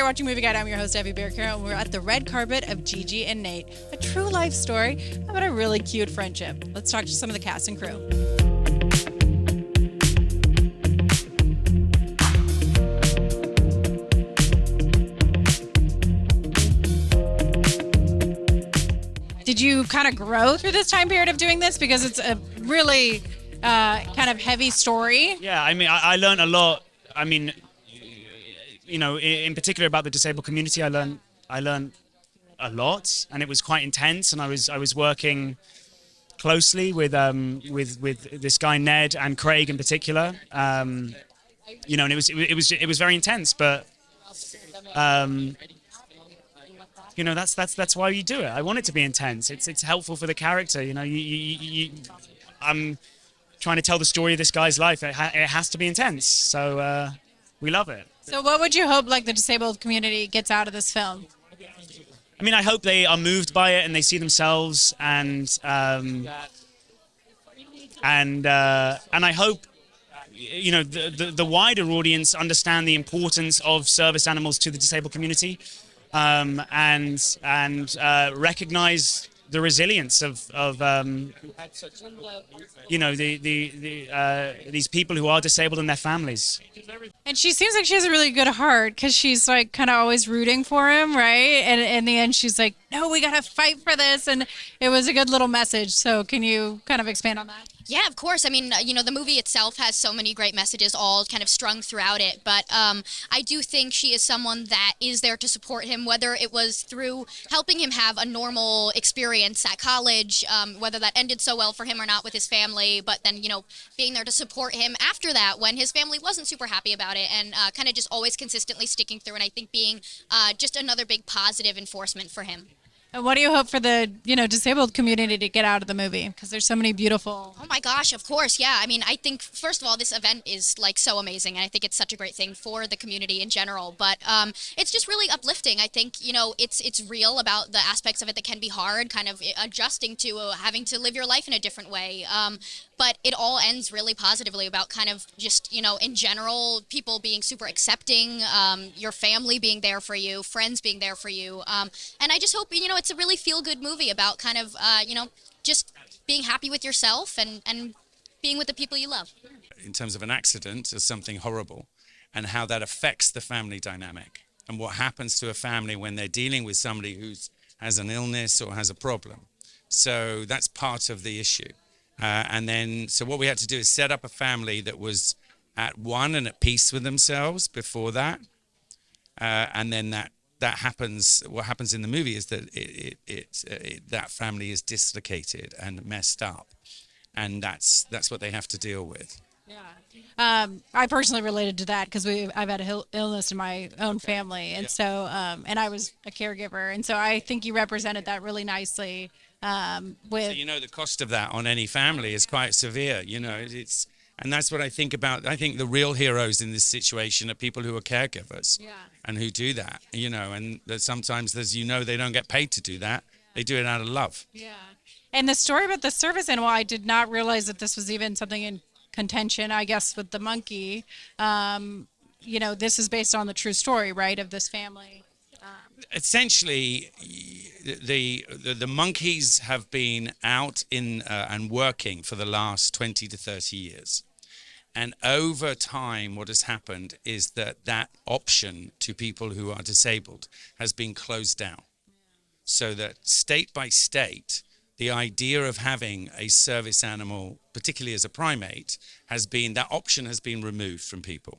watching Movie Guide. I'm your host, Evie Bearcare, and we're at the red carpet of GiGi and Nate, a true life story about a really cute friendship. Let's talk to some of the cast and crew. Did you kind of grow through this time period of doing this? Because it's a really kind of heavy story. Yeah, I mean, I learned a lot. I mean, you know, in particular about the disabled community, I learned a lot, and it was quite intense. And I was working closely with this guy Ned and Craig in particular. You know, and it was very intense, but. You know, that's why you do it. I want it to be intense. It's helpful for the character. You know, I'm trying to tell the story of this guy's life. It has to be intense. So we love it. So what would you hope, like, the disabled community gets out of this film? I mean, I hope they are moved by it and they see themselves, and I hope, you know, the wider audience understand the importance of service animals to the disabled community. And recognize the resilience of you know, these people who are disabled and their families. And she seems like she has a really good heart, because she's like kind of always rooting for him, right? And in the end, she's like, "No, we gotta fight for this," and it was a good little message. So can you kind of expand on that? Yeah, of course. I mean, you know, the movie itself has so many great messages all kind of strung throughout it. But I do think she is someone that is there to support him, whether it was through helping him have a normal experience at college, whether that ended so well for him or not with his family, but then, you know, being there to support him after that when his family wasn't super happy about it, and kind of just always consistently sticking through. And I think being just another big positive enforcement for him. And what do you hope for the, you know, disabled community to get out of the movie? Because there's so many beautiful... Oh my gosh, of course, yeah. I mean, I think, first of all, this event is, like, so amazing, and I think it's such a great thing for the community in general. But it's just really uplifting. I think, you know, it's real about the aspects of it that can be hard, kind of adjusting to having to live your life in a different way. But it all ends really positively about kind of just, you know, in general, people being super accepting, your family being there for you, friends being there for you. And I just hope, you know, it's a really feel-good movie about kind of, you know, just being happy with yourself and being with the people you love. In terms of an accident or something horrible, and how that affects the family dynamic, and what happens to a family when they're dealing with somebody who has an illness or has a problem. So that's part of the issue. And then, so what we had to do is set up a family that was at one and at peace with themselves before that. And then that happens. What happens in the movie is that that family is dislocated and messed up, and that's what they have to deal with. Yeah, I personally related to that because I've had an illness in my own family, and so and I was a caregiver, and so I think you represented that really nicely. So, you know, the cost of that on any family is quite severe. You know, and that's what I think about. I think the real heroes in this situation are people who are caregivers, and who do that. You know, and that sometimes, as you know, they don't get paid to do that. They do it out of love. Yeah. And the story about the service animal, I did not realize that this was even something in contention, I guess, with the monkey. You know, this is based on the true story, right, of this family. Essentially, the monkeys have been out in and working for the last 20 to 30 years. And over time, what has happened is that option to people who are disabled has been closed down. So that state by state, the idea of having a service animal, particularly as a primate, that option has been removed from people.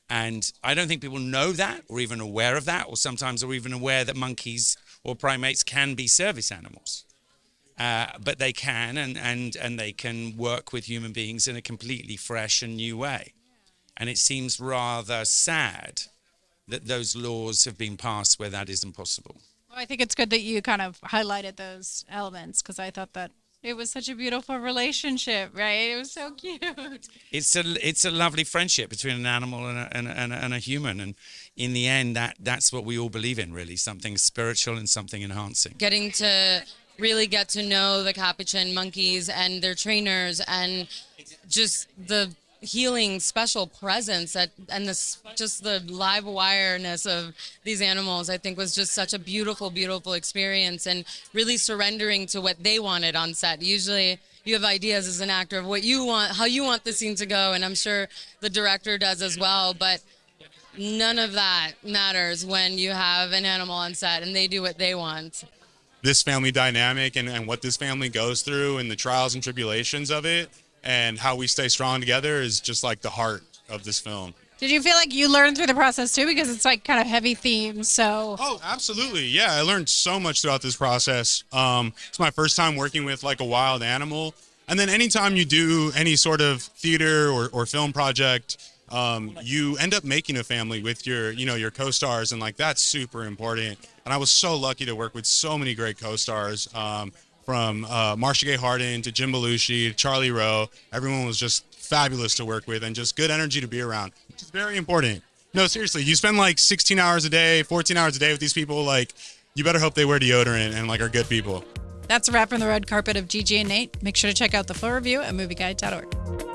And I don't think people know that, or even aware of that, or sometimes are even aware that monkeys or primates can be service animals. But they can, and they can work with human beings in a completely fresh and new way. And it seems rather sad that those laws have been passed where that isn't possible. Well, I think it's good that you kind of highlighted those elements, because I thought that it was such a beautiful relationship, right? It was so cute. It's a lovely friendship between an animal and a human, and in the end, that's what we all believe in, really, something spiritual and something enhancing. Getting to really get to know the capuchin monkeys and their trainers, and just the healing, special presence and this just the live wireness of these animals, I think, was just such a beautiful, beautiful experience, and really surrendering to what they wanted on set. Usually you have ideas as an actor of what you want, how you want the scene to go, and I'm sure the director does as well, but none of that matters when you have an animal on set and they do what they want. This family dynamic and what this family goes through and the trials and tribulations of it and how we stay strong together is just like the heart of this film. Did you feel like you learned through the process too? Because it's like kind of heavy themes, so. Oh, absolutely. Yeah, I learned so much throughout this process. It's my first time working with like a wild animal. And then anytime you do any sort of theater or film project, you end up making a family with your co-stars, and like that's super important. And I was so lucky to work with so many great co-stars, from Marcia Gay Harden to Jim Belushi to Charlie Rowe. Everyone was just fabulous to work with and just good energy to be around, which is very important. No, seriously, you spend like 16 hours a day, 14 hours a day with these people. Like, you better hope they wear deodorant and like are good people. That's a wrap from the red carpet of GiGi and Nate. Make sure to check out the full review at movieguide.org.